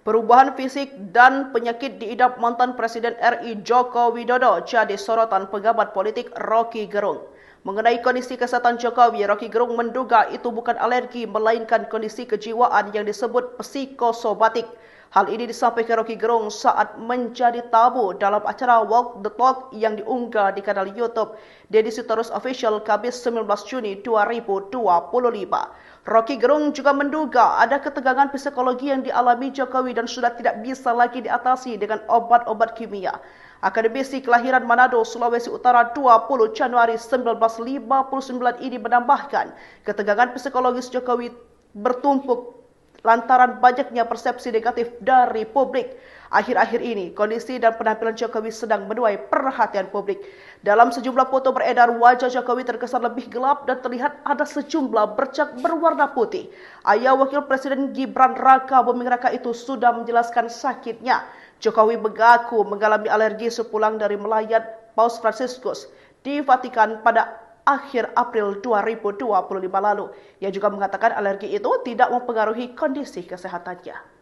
Perubahan fisik dan penyakit diidap mantan Presiden RI Joko Widodo jadi sorotan pengamat politik Rocky Gerung. Mengenai kondisi kesehatan Jokowi, Rocky Gerung menduga itu bukan alergi melainkan kondisi kejiwaan yang disebut psikosomatik. Hal ini disampaikan Rocky Gerung saat menjadi tamu dalam acara Walk the Talk yang diunggah di kanal YouTube Deddy Sitorus Official Kamis 19 Juni 2025. Rocky Gerung juga menduga ada ketegangan psikologi yang dialami Jokowi dan sudah tidak bisa lagi diatasi dengan obat-obat kimia. Akademisi kelahiran Manado, Sulawesi Utara 20 Januari 1959 ini menambahkan ketegangan psikologis Jokowi bertumpuk lantaran banyaknya persepsi negatif dari publik. Akhir-akhir ini, kondisi dan penampilan Jokowi sedang menuai perhatian publik. Dalam sejumlah foto beredar, wajah Jokowi terkesan lebih gelap dan terlihat ada sejumlah bercak berwarna putih. Ayah Wakil Presiden Gibran Raka Buming Raka itu sudah menjelaskan sakitnya. Jokowi mengaku mengalami alergi sepulang dari melayat Paus Fransiskus di Vatikan pada akhir April 2025 lalu. Ia juga mengatakan alergi itu tidak mempengaruhi kondisi kesehatannya.